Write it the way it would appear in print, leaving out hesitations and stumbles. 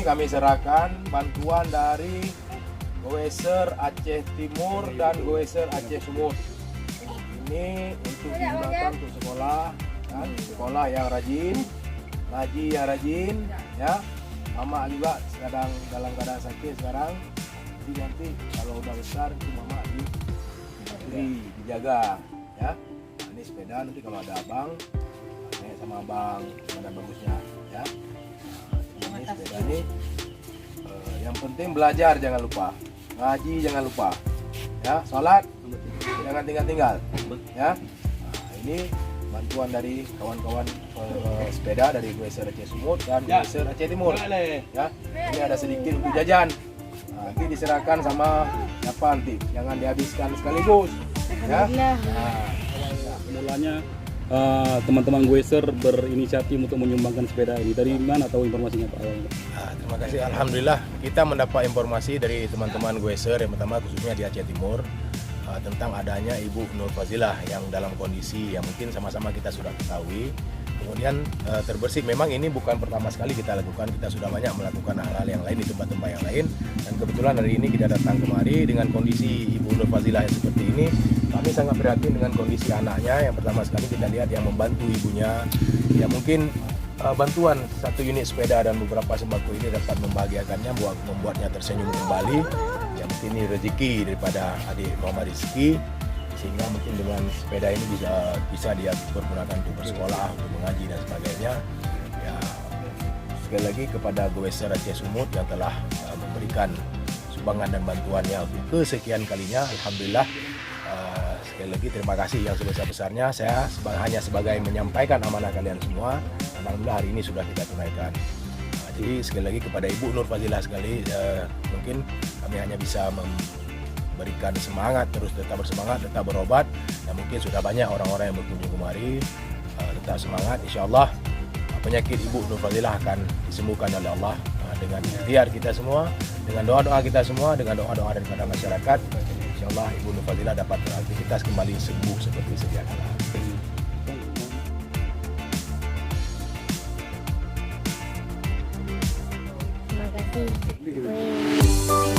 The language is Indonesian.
Kami serahkan bantuan dari Goeser Aceh Timur dan Goeser Aceh Sumut. Ini untuk digunakan untuk sekolah, kan? Sekolah yang rajin, ngaji yang rajin, ya. Mama juga sedang dalam keadaan sakit sekarang. Jadi nanti kalau udah besar itu mama dijaga, ya. Nah, ini sepeda nanti kalau ada abang, naik sama abang, ada bagusnya, ya. Ini sepeda ini yang penting belajar jangan lupa, ngaji jangan lupa, ya, sholat jangan tinggal-tinggal, ya. Nah, ini bantuan dari kawan-kawan sepeda dari Goeser Aceh Sumut dan Goeser Aceh Timur, ya. Ini ada sedikit untuk jajan, nah, nanti diserahkan sama siapa nanti, jangan dihabiskan sekaligus, ya. Nah, mulanya teman-teman Goeser berinisiatif untuk menyumbangkan sepeda ini. Dari mana tahu informasinya Pak awalnya? Terima kasih. Alhamdulillah kita mendapat informasi dari teman-teman Goeser yang pertama khususnya di Aceh Timur tentang adanya Ibu Nur Fazilah yang dalam kondisi yang mungkin sama-sama kita sudah ketahui. Kemudian terbersih. Memang ini bukan pertama sekali kita lakukan. Kita sudah banyak melakukan hal-hal yang lain di tempat-tempat yang lain. Dan kebetulan hari ini kita datang kemari dengan kondisi Ibu Nur Fazilah yang seperti ini. Kami sangat prihatin dengan kondisi anaknya. Yang pertama sekali kita lihat yang membantu ibunya. Ya mungkin bantuan satu unit sepeda dan beberapa sembako ini dapat membahagiakannya, membuatnya tersenyum kembali. Ya mungkin ini rezeki daripada adik Muhammad Rizki, sehingga mungkin dengan sepeda ini bisa dia pergunakan untuk bersekolah, untuk mengaji dan sebagainya. Ya sekali lagi kepada Goeser Aceh Sumut yang telah memberikan sumbangan dan bantuannya untuk kesekian kalinya, alhamdulillah. Sekali lagi terima kasih yang sebesar-besarnya. Saya hanya sebagai menyampaikan amanah kalian semua. Alhamdulillah hari ini sudah kita tunaikan. Jadi sekali lagi kepada Ibu Nur Fazilah sekali, mungkin kami hanya bisa memberikan semangat, terus tetap bersemangat, tetap berobat. Dan mungkin sudah banyak orang-orang yang berkunjung kemari. Tetap semangat, insya Allah penyakit Ibu Nur Fazilah akan disembuhkan oleh Allah dengan ikhtiar kita semua, dengan doa-doa kita semua, dengan doa-doa daripada masyarakat. Insya Allah Ibu Nur Fazilah dapat beraktivitas kembali sembuh seperti sedia kala. Terima kasih.